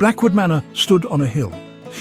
Blackwood Manor stood on a hill.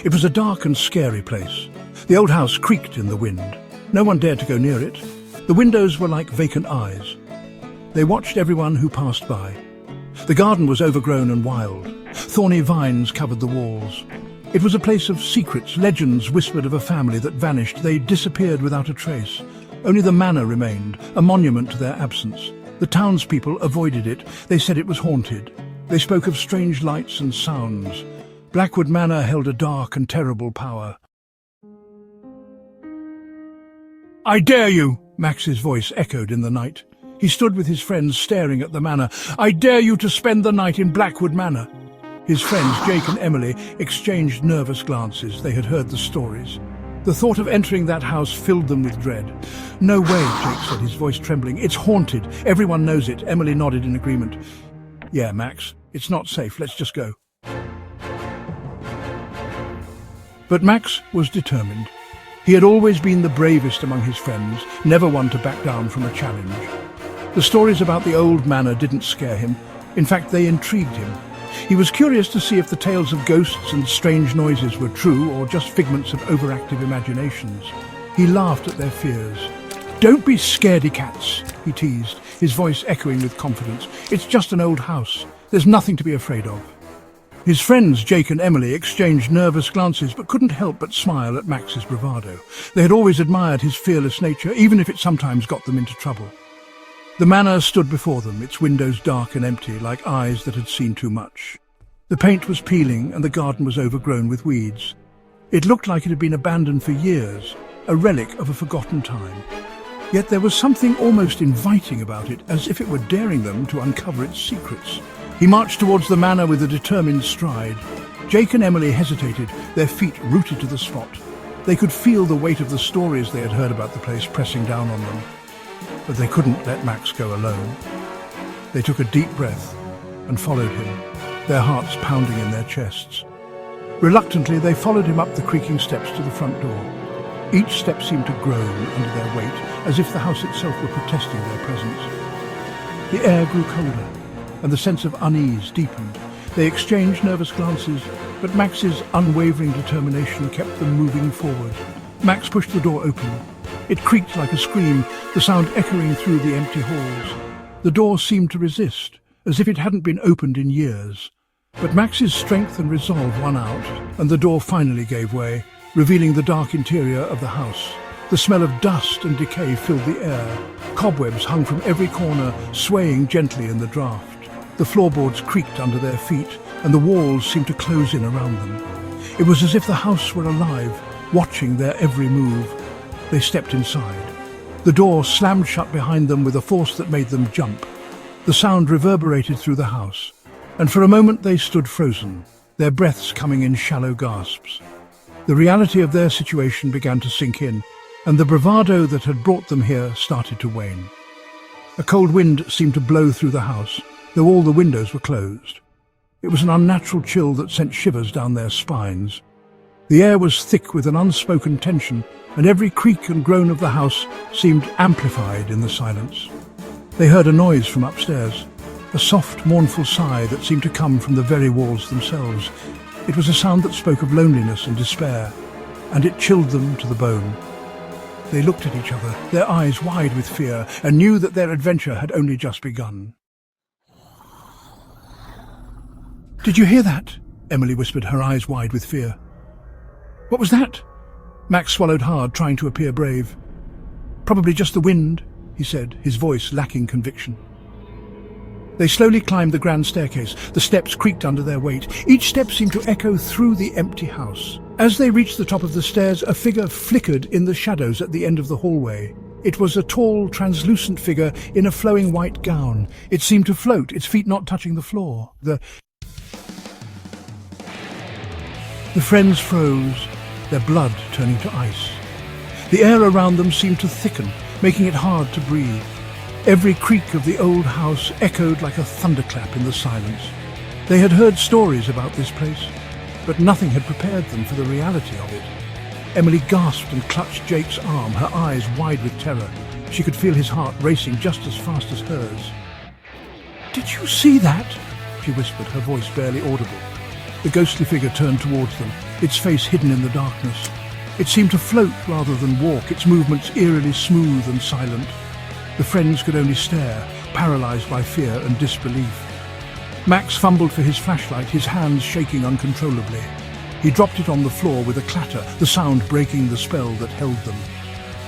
It was a dark and scary place. The old house creaked in the wind. No one dared to go near it. The windows were like vacant eyes. They watched everyone who passed by. The garden was overgrown and wild. Thorny vines covered the walls. It was a place of secrets. Legends whispered of a family that vanished. They disappeared without a trace. Only the manor remained, a monument to their absence. The townspeople avoided it. They said it was haunted. They spoke of strange lights and sounds. Blackwood Manor held a dark and terrible power. "I dare you!" Max's voice echoed in the night. He stood with his friends staring at the manor. "I dare you to spend the night in Blackwood Manor." His friends, Jake and Emily, exchanged nervous glances. They had heard the stories. The thought of entering that house filled them with dread. "No way," Jake said, his voice trembling. "It's haunted. Everyone knows it." Emily nodded in agreement. "Yeah, Max, it's not safe. Let's just go." But Max was determined. He had always been the bravest among his friends, never one to back down from a challenge. The stories about the old manor didn't scare him. In fact, they intrigued him. He was curious to see if the tales of ghosts and strange noises were true or just figments of overactive imaginations. He laughed at their fears. "Don't be scaredy cats," he teased, his voice echoing with confidence. "It's just an old house. There's nothing to be afraid of." His friends, Jake and Emily, exchanged nervous glances but couldn't help but smile at Max's bravado. They had always admired his fearless nature, even if it sometimes got them into trouble. The manor stood before them, its windows dark and empty, like eyes that had seen too much. The paint was peeling and the garden was overgrown with weeds. It looked like it had been abandoned for years, a relic of a forgotten time. Yet there was something almost inviting about it, as if it were daring them to uncover its secrets. He marched towards the manor with a determined stride. Jake and Emily hesitated, their feet rooted to the spot. They could feel the weight of the stories they had heard about the place pressing down on them. But they couldn't let Max go alone. They took a deep breath and followed him, their hearts pounding in their chests. Reluctantly, they followed him up the creaking steps to the front door. Each step seemed to groan under their weight, as if the house itself were protesting their presence. The air grew colder, and the sense of unease deepened. They exchanged nervous glances, but Max's unwavering determination kept them moving forward. Max pushed the door open. It creaked like a scream, the sound echoing through the empty halls. The door seemed to resist, as if it hadn't been opened in years. But Max's strength and resolve won out, and the door finally gave way, revealing the dark interior of the house. The smell of dust and decay filled the air. Cobwebs hung from every corner, swaying gently in the draught. The floorboards creaked under their feet, and the walls seemed to close in around them. It was as if the house were alive, watching their every move. They stepped inside. The door slammed shut behind them with a force that made them jump. The sound reverberated through the house, and for a moment they stood frozen, their breaths coming in shallow gasps. The reality of their situation began to sink in, and the bravado that had brought them here started to wane. A cold wind seemed to blow through the house, though all the windows were closed. It was an unnatural chill that sent shivers down their spines. The air was thick with an unspoken tension, and every creak and groan of the house seemed amplified in the silence. They heard a noise from upstairs, a soft, mournful sigh that seemed to come from the very walls themselves. It was a sound that spoke of loneliness and despair, and it chilled them to the bone. They looked at each other, their eyes wide with fear, and knew that their adventure had only just begun. "Did you hear that?" Emily whispered, her eyes wide with fear. "What was that?" Max swallowed hard, trying to appear brave. "Probably just the wind," he said, his voice lacking conviction. They slowly climbed the grand staircase. The steps creaked under their weight. Each step seemed to echo through the empty house. As they reached the top of the stairs, a figure flickered in the shadows at the end of the hallway. It was a tall, translucent figure in a flowing white gown. It seemed to float, its feet not touching the floor. The friends froze, their blood turning to ice. The air around them seemed to thicken, making it hard to breathe. Every creak of the old house echoed like a thunderclap in the silence. They had heard stories about this place, but nothing had prepared them for the reality of it. Emily gasped and clutched Jake's arm, her eyes wide with terror. She could feel his heart racing just as fast as hers. "Did you see that?" she whispered, her voice barely audible. The ghostly figure turned towards them, its face hidden in the darkness. It seemed to float rather than walk, its movements eerily smooth and silent. The friends could only stare, paralyzed by fear and disbelief. Max fumbled for his flashlight, his hands shaking uncontrollably. He dropped it on the floor with a clatter, the sound breaking the spell that held them.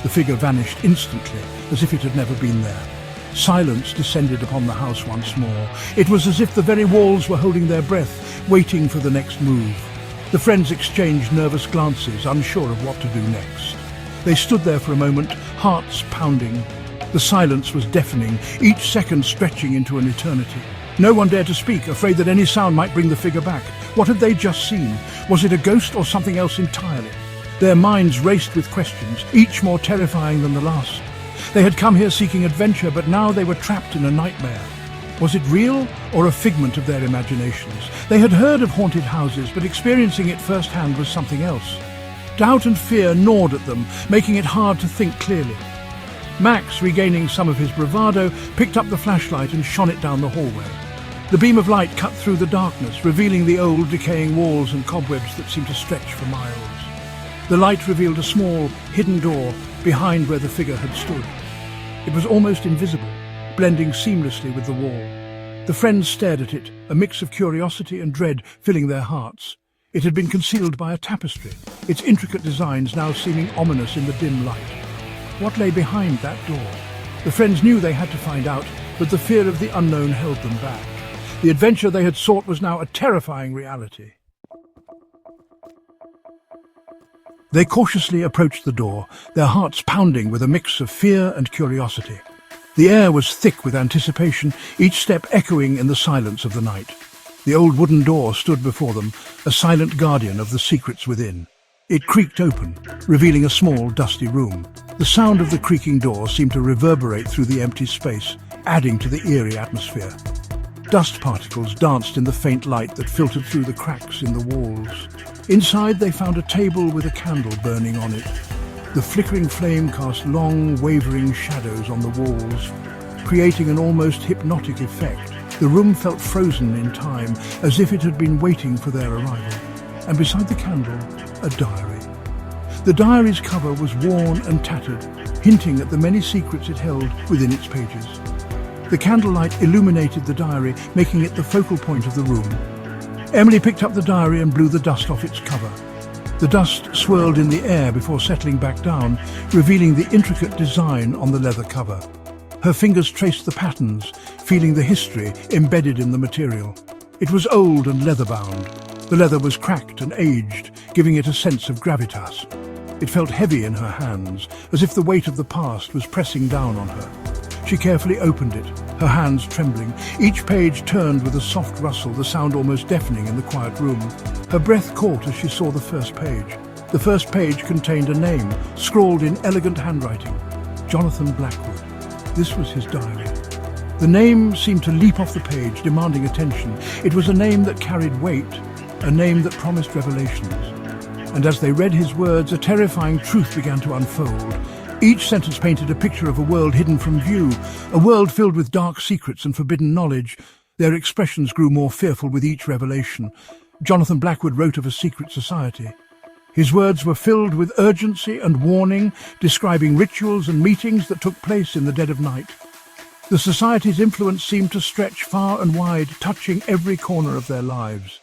The figure vanished instantly, as if it had never been there. Silence descended upon the house once more. It was as if the very walls were holding their breath, waiting for the next move. The friends exchanged nervous glances, unsure of what to do next. They stood there for a moment, hearts pounding. The silence was deafening, each second stretching into an eternity. No one dared to speak, afraid that any sound might bring the figure back. What had they just seen? Was it a ghost or something else entirely? Their minds raced with questions, each more terrifying than the last. They had come here seeking adventure, but now they were trapped in a nightmare. Was it real or a figment of their imaginations? They had heard of haunted houses, but experiencing it firsthand was something else. Doubt and fear gnawed at them, making it hard to think clearly. Max, regaining some of his bravado, picked up the flashlight and shone it down the hallway. The beam of light cut through the darkness, revealing the old, decaying walls and cobwebs that seemed to stretch for miles. The light revealed a small, hidden door behind where the figure had stood. It was almost invisible, blending seamlessly with the wall. The friends stared at it, a mix of curiosity and dread filling their hearts. It had been concealed by a tapestry, its intricate designs now seeming ominous in the dim light. What lay behind that door? The friends knew they had to find out, but the fear of the unknown held them back. The adventure they had sought was now a terrifying reality. They cautiously approached the door, their hearts pounding with a mix of fear and curiosity. The air was thick with anticipation, each step echoing in the silence of the night. The old wooden door stood before them, a silent guardian of the secrets within. It creaked open, revealing a small, dusty room. The sound of the creaking door seemed to reverberate through the empty space, adding to the eerie atmosphere. Dust particles danced in the faint light that filtered through the cracks in the walls. Inside they found a table with a candle burning on it. The flickering flame cast long, wavering shadows on the walls, creating an almost hypnotic effect. The room felt frozen in time, as if it had been waiting for their arrival. And beside the candle, a diary. The diary's cover was worn and tattered, hinting at the many secrets it held within its pages. The candlelight illuminated the diary, making it the focal point of the room. Emily picked up the diary and blew the dust off its cover. The dust swirled in the air before settling back down, revealing the intricate design on the leather cover. Her fingers traced the patterns, feeling the history embedded in the material. It was old and leather-bound. The leather was cracked and aged, giving it a sense of gravitas. It felt heavy in her hands, as if the weight of the past was pressing down on her. She carefully opened it, her hands trembling. Each page turned with a soft rustle, the sound almost deafening in the quiet room. Her breath caught as she saw the first page. The first page contained a name, scrawled in elegant handwriting. Jonathan Blackwood. This was his diary. The name seemed to leap off the page, demanding attention. It was a name that carried weight, a name that promised revelations. And as they read his words, a terrifying truth began to unfold. Each sentence painted a picture of a world hidden from view, a world filled with dark secrets and forbidden knowledge. Their expressions grew more fearful with each revelation. Jonathan Blackwood wrote of a secret society. His words were filled with urgency and warning, describing rituals and meetings that took place in the dead of night. The society's influence seemed to stretch far and wide, touching every corner of their lives.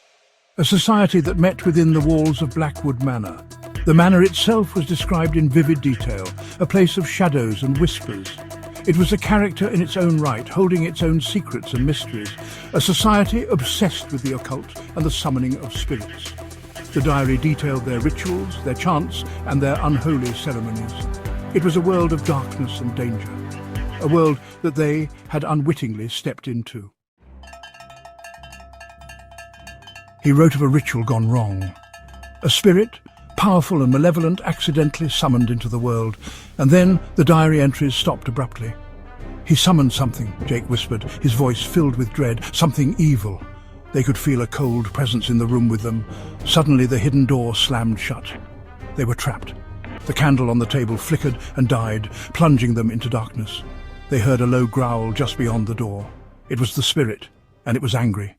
A society that met within the walls of Blackwood Manor. The manor itself was described in vivid detail, a place of shadows and whispers. It was a character in its own right, holding its own secrets and mysteries, a society obsessed with the occult and the summoning of spirits. The diary detailed their rituals, their chants, and their unholy ceremonies. It was a world of darkness and danger, a world that they had unwittingly stepped into. He wrote of a ritual gone wrong. A spirit, powerful and malevolent, accidentally summoned into the world, and then the diary entries stopped abruptly. He summoned something, Jake whispered, his voice filled with dread, something evil. They could feel a cold presence in the room with them. Suddenly the hidden door slammed shut. They were trapped. The candle on the table flickered and died, plunging them into darkness. They heard a low growl just beyond the door. It was the spirit, and it was angry.